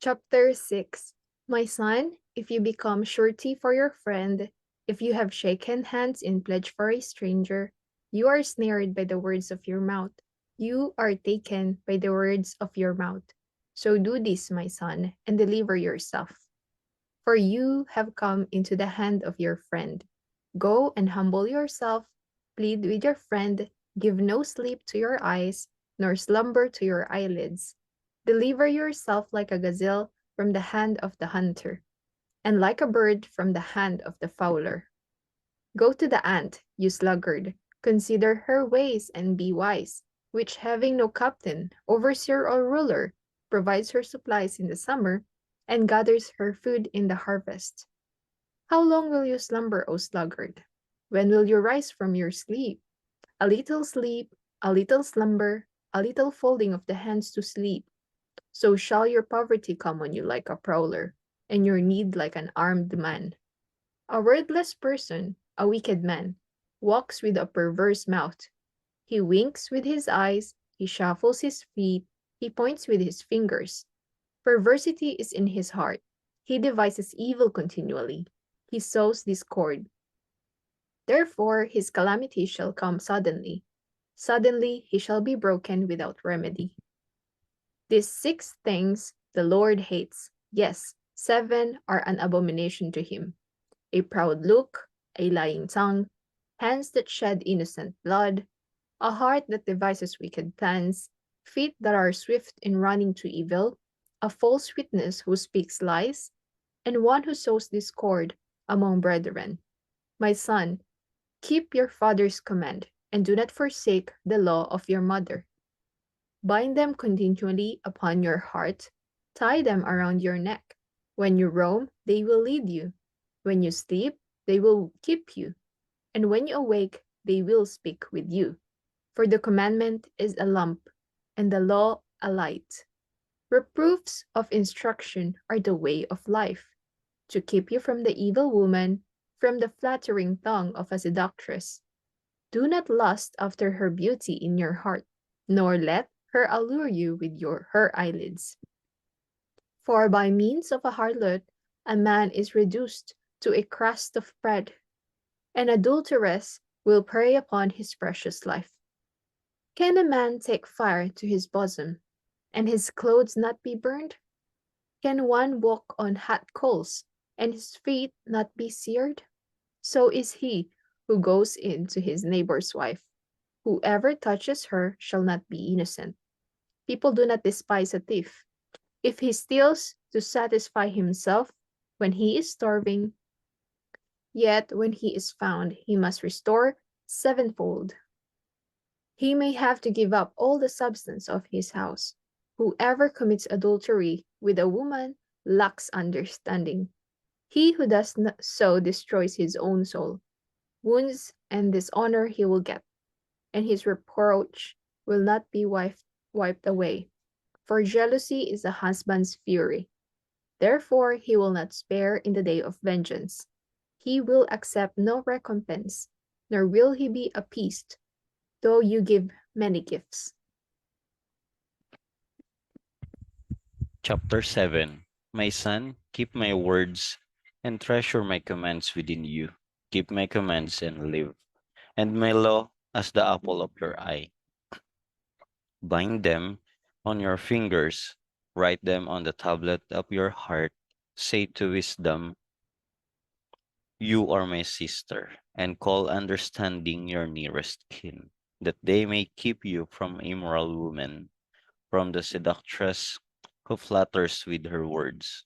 Chapter 6. My son, if you become surety for your friend, if you have shaken hands in pledge for a stranger, you are snared by the words of your mouth. You are taken by the words of your mouth. So do this, my son, and deliver yourself. For you have come into the hand of your friend. Go and humble yourself, plead with your friend, give no sleep to your eyes, nor slumber to your eyelids. Deliver yourself like a gazelle from the hand of the hunter, and like a bird from the hand of the fowler. Go to the ant, you sluggard, consider her ways and be wise, which having no captain, overseer, or ruler, provides her supplies in the summer, and gathers her food in the harvest. How long will you slumber, O sluggard? When will you rise from your sleep, a little slumber, a little folding of the hands to sleep. So shall your poverty come on you like a prowler, and your need like an armed man. A wordless person, a wicked man, walks with a perverse mouth. He winks with his eyes, he shuffles his feet, he points with his fingers. Perversity is in his heart. He devises evil continually. He sows discord. Therefore his calamity shall come suddenly. Suddenly he shall be broken without remedy. These 6 things the Lord hates. Yes, 7 are an abomination to him: a proud look, a lying tongue, hands that shed innocent blood, a heart that devises wicked plans, feet that are swift in running to evil, a false witness who speaks lies, and one who sows discord among brethren. My son, keep your father's command, and do not forsake the law of your mother. Bind them continually upon your heart, tie them around your neck. When you roam, they will lead you. When you sleep, they will keep you. And when you awake, they will speak with you. For the commandment is a lamp, and the law a light. Reproofs of instruction are the way of life, to keep you from the evil woman, from the flattering tongue of a seductress. Do not lust after her beauty in your heart, nor let her allure you with her eyelids. For by means of a harlot, a man is reduced to a crust of bread. An adulteress will prey upon his precious life. Can a man take fire to his bosom, and his clothes not be burned? Can one walk on hot coals, and his feet not be seared? So is he who goes in to his neighbor's wife. Whoever touches her shall not be innocent. People do not despise a thief. If he steals to satisfy himself when he is starving, yet when he is found, he must restore sevenfold. He may have to give up all the substance of his house. Whoever commits adultery with a woman lacks understanding. He who does not so destroys his own soul. Wounds and dishonor he will get, and his reproach will not be wiped away. For jealousy is a husband's fury. Therefore he will not spare in the day of vengeance. He will accept no recompense, nor will he be appeased, though you give many gifts. Chapter 7. My son, keep my words and treasure my commands within you. Keep my commands and live, and my law as the apple of your eye. Bind them on your fingers, write them on the tablet of your heart. Say to wisdom, you are my sister, and call understanding your nearest kin, that they may keep you from immoral women, from the seductress who flatters with her words.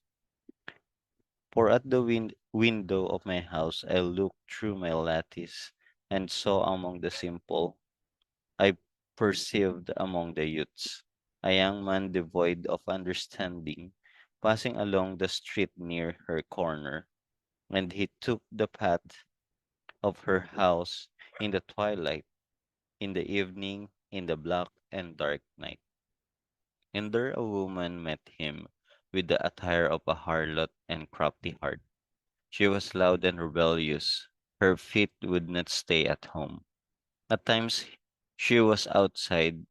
For at the window of my house I looked through my lattice, and saw among the simple, I perceived among the youths, a young man devoid of understanding, passing along the street near her corner, and he took the path of her house in the twilight, in the evening, in the black and dark night. And there a woman met him with the attire of a harlot and crafty heart. She was loud and rebellious. Her feet would not stay at home. At times she was outside,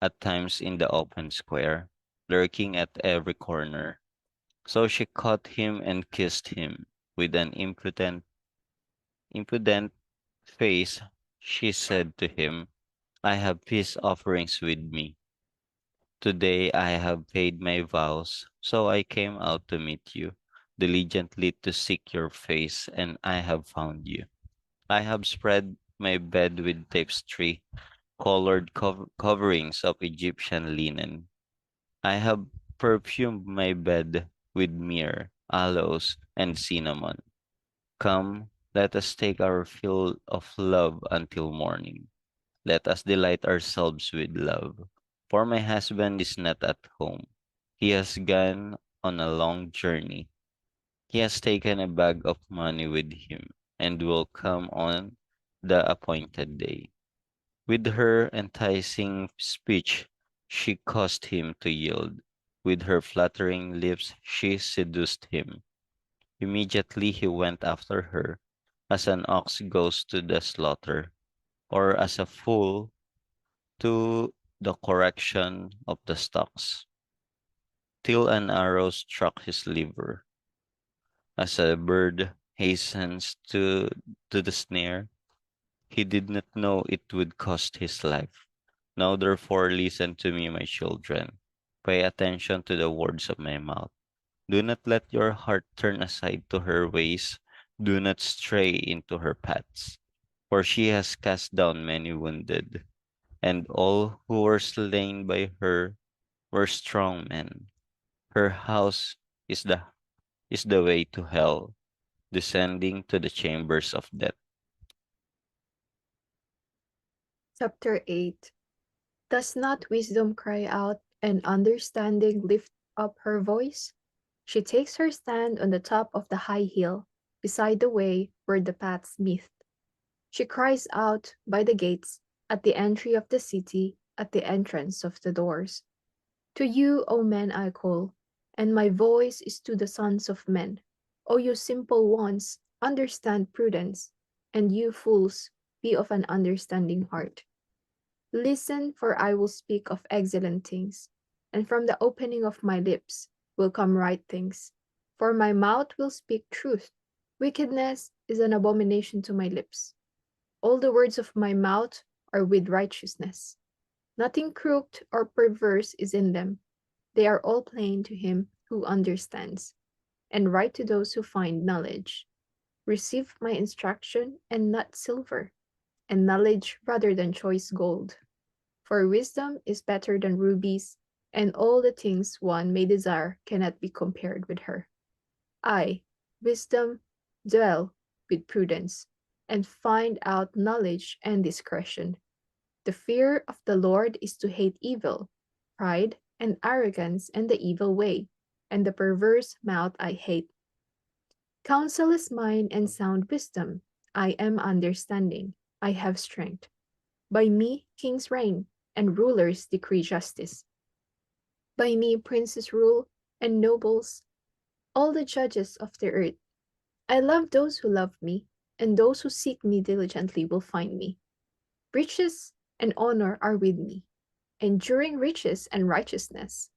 at times in the open square, lurking at every corner. So she caught him and kissed him. With an impudent face, she said to him, I have peace offerings with me. Today I have paid my vows, so I came out to meet you, diligently to seek your face, and I have found you. I have spread my bed with tapestry, colored coverings of Egyptian linen. I have perfumed my bed with myrrh, aloes, and cinnamon. Come, let us take our fill of love until morning. Let us delight ourselves with love. For my husband is not at home. He has gone on a long journey. He has taken a bag of money with him and will come on the appointed day. With her enticing speech, she caused him to yield. With her flattering lips, she seduced him. Immediately he went after her, as an ox goes to the slaughter, or as a fool to the correction of the stocks, till an arrow struck his liver. As a bird hastens to the snare, he did not know it would cost his life. Now therefore listen to me, my children. Pay attention to the words of my mouth. Do not let your heart turn aside to her ways. Do not stray into her paths. For she has cast down many wounded, and all who were slain by her were strong men. Her house is the way to hell, descending to the chambers of death. Chapter 8. Does not wisdom cry out, and understanding lift up her voice? She takes her stand on the top of the high hill, beside the way where the paths meet. She cries out by the gates, at the entry of the city, at the entrance of the doors. To you, O men, I call, and my voice is to the sons of men. O you simple ones, understand prudence, and you fools, be of an understanding heart. Listen, for I will speak of excellent things, and from the opening of my lips will come right things. For my mouth will speak truth. Wickedness is an abomination to my lips. All the words of my mouth are with righteousness. Nothing crooked or perverse is in them. They are all plain to him who understands, and right to those who find knowledge. Receive my instruction and not silver, and knowledge rather than choice gold. For wisdom is better than rubies, and all the things one may desire cannot be compared with her. I, wisdom, dwell with prudence, and find out knowledge and discretion. The fear of the Lord is to hate evil, pride and arrogance and the evil way, and the perverse mouth I hate. Counsel is mine and sound wisdom. I am understanding. I have strength. By me kings reign, and rulers decree justice. By me princes rule, and nobles, all the judges of the earth. I love those who love me, and those who seek me diligently will find me. Riches and honor are with me, enduring riches and righteousness.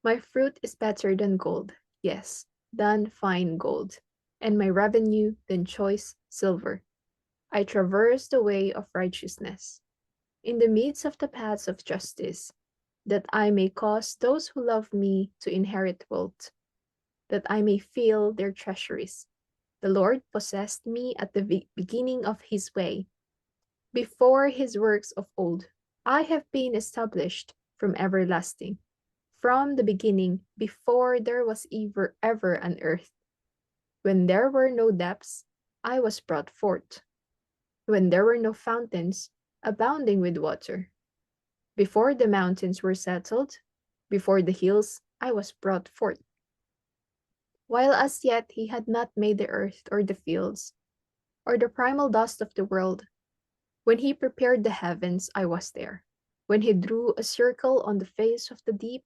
My fruit is better than gold, yes, than fine gold, and my revenue than choice silver. I traverse the way of righteousness, in the midst of the paths of justice, that I may cause those who love me to inherit wealth, that I may fill their treasuries. The Lord possessed me at the beginning of his way, before his works of old. I have been established from everlasting, from the beginning, before there was ever an earth. When there were no depths, I was brought forth. When there were no fountains abounding with water. Before the mountains were settled, before the hills, I was brought forth. While as yet he had not made the earth or the fields, or the primal dust of the world, when he prepared the heavens, I was there. When he drew a circle on the face of the deep,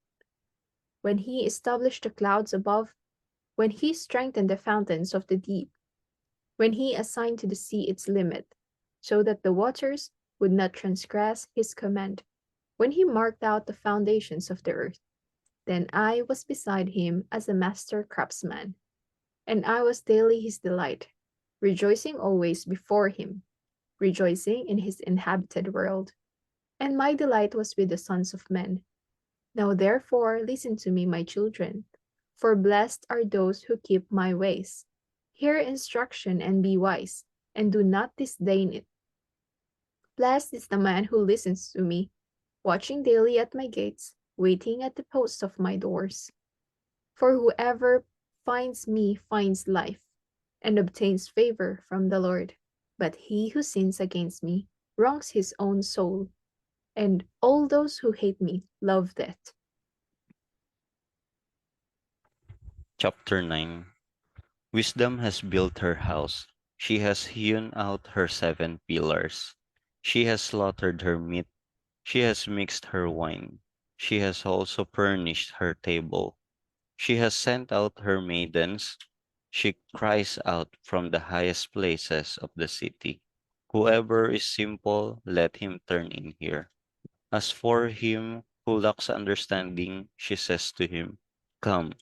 when he established the clouds above, when he strengthened the fountains of the deep, when he assigned to the sea its limit, so that the waters would not transgress his command, when he marked out the foundations of the earth. Then I was beside him as a master craftsman, and I was daily his delight, rejoicing always before him, rejoicing in his inhabited world. And my delight was with the sons of men. Now therefore listen to me, my children, for blessed are those who keep my ways. Hear instruction and be wise, and do not disdain it. Blessed is the man who listens to me, watching daily at my gates, waiting at the posts of my doors. For whoever finds me finds life, and obtains favor from the Lord. But he who sins against me wrongs his own soul, and all those who hate me love death. Chapter 9. Wisdom has built her house. She has hewn out her 7 pillars. She has slaughtered her meat. She has mixed her wine. She has also furnished her table. She has sent out her maidens. She cries out from the highest places of the city. Whoever is simple, let him turn in here. As for him who lacks understanding, she says to him, come,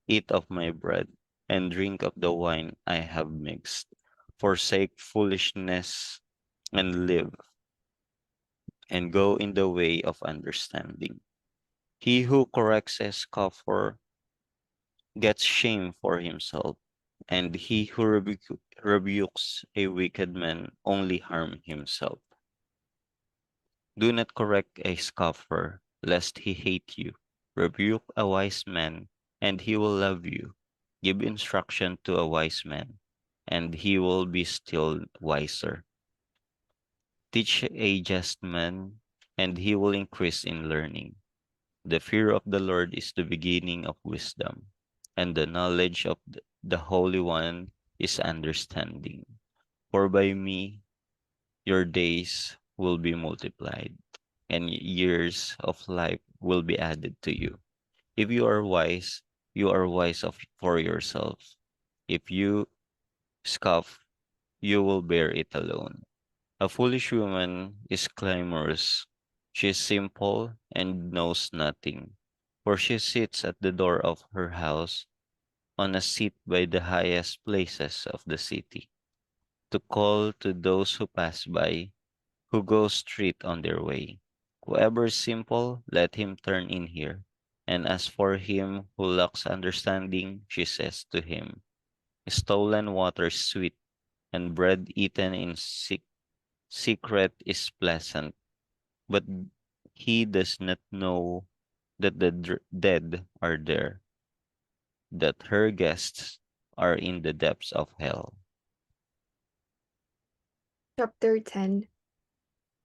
eat of my bread, and drink of the wine I have mixed. Forsake foolishness and live, and go in the way of understanding. He who corrects a scoffer gets shame for himself, and he who rebukes a wicked man only harm himself. Do not correct a scoffer, lest he hate you. Rebuke a wise man, and he will love you. Give instruction to a wise man, and he will be still wiser. Teach a just man, and he will increase in learning. The fear of the Lord is the beginning of wisdom, and the knowledge of the Holy One is understanding. For by me your days will be multiplied, and years of life will be added to you. If you are wise for yourself. If you scoff, you will bear it alone. A foolish woman is clamorous. She is simple and knows nothing, for she sits at the door of her house on a seat by the highest places of the city, to call to those who pass by, who go straight on their way. Whoever is simple, let him turn in here. And as for him who lacks understanding, she says to him, stolen water is sweet, and bread eaten in secret is pleasant. But he does not know that the dead are there, that her guests are in the depths of hell. Chapter 10.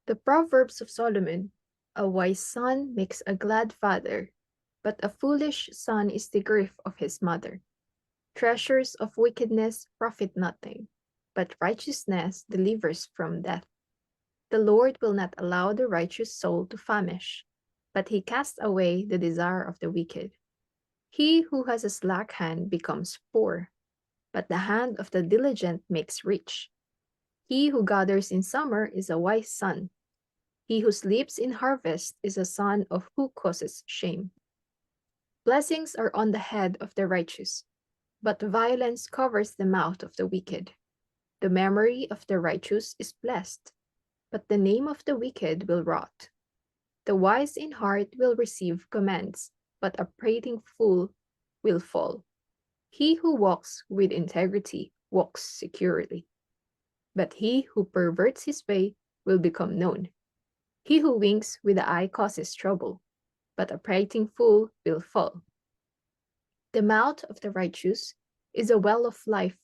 The Proverbs of Solomon. A wise son makes a glad father, but a foolish son is the grief of his mother. Treasures of wickedness profit nothing, but righteousness delivers from death. The Lord will not allow the righteous soul to famish, but he casts away the desire of the wicked. He who has a slack hand becomes poor, but the hand of the diligent makes rich. He who gathers in summer is a wise son. He who sleeps in harvest is a son of who causes shame. Blessings are on the head of the righteous, but violence covers the mouth of the wicked. The memory of the righteous is blessed, but the name of the wicked will rot. The wise in heart will receive commands, but a prating fool will fall. He who walks with integrity walks securely, but he who perverts his way will become known. He who winks with the eye causes trouble, but a prating fool will fall. The mouth of the righteous is a well of life,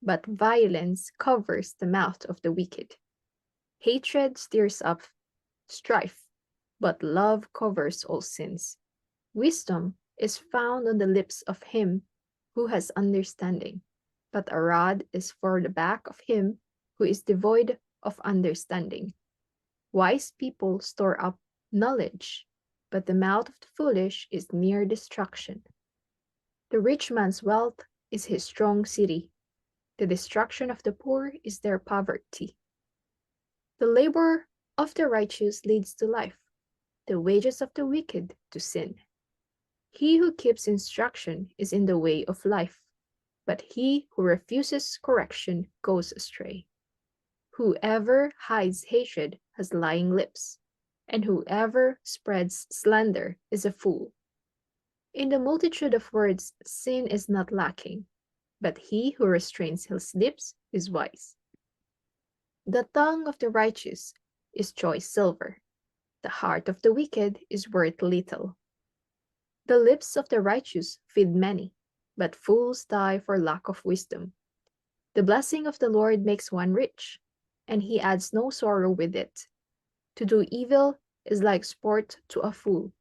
but violence covers the mouth of the wicked. Hatred stirs up strife, but love covers all sins. Wisdom is found on the lips of him who has understanding, but a rod is for the back of him who is devoid of understanding. Wise people store up knowledge, but the mouth of the foolish is near destruction. The rich man's wealth is his strong city. The destruction of the poor is their poverty. The labor of the righteous leads to life, the wages of the wicked to sin. He who keeps instruction is in the way of life, but he who refuses correction goes astray. Whoever hides hatred has lying lips, and whoever spreads slander is a fool. In the multitude of words, sin is not lacking, but he who restrains his lips is wise. The tongue of the righteous is choice silver, the heart of the wicked is worth little. The lips of the righteous feed many, but fools die for lack of wisdom. The blessing of the Lord makes one rich, and he adds no sorrow with it. To do evil is like sport to a fool,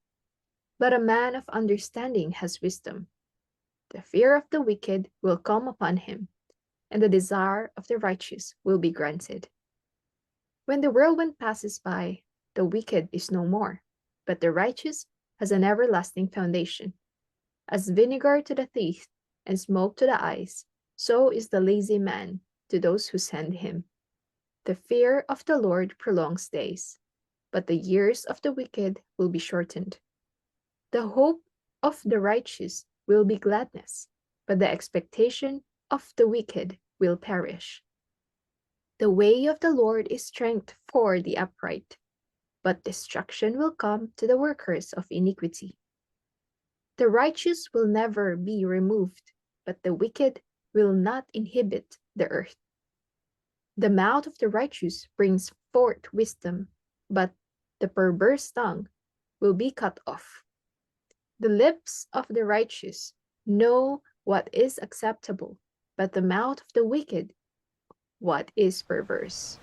but a man of understanding has wisdom. The fear of the wicked will come upon him, and the desire of the righteous will be granted. When the whirlwind passes by, the wicked is no more, but the righteous has an everlasting foundation. As vinegar to the teeth and smoke to the eyes, so is the lazy man to those who send him. The fear of the Lord prolongs days, but the years of the wicked will be shortened. The hope of the righteous will be gladness, but the expectation of the wicked will perish. The way of the Lord is strength for the upright, but destruction will come to the workers of iniquity. The righteous will never be removed, but the wicked will not inhabit the earth. The mouth of the righteous brings forth wisdom, but the perverse tongue will be cut off. The lips of the righteous know what is acceptable, but the mouth of the wicked what is perverse.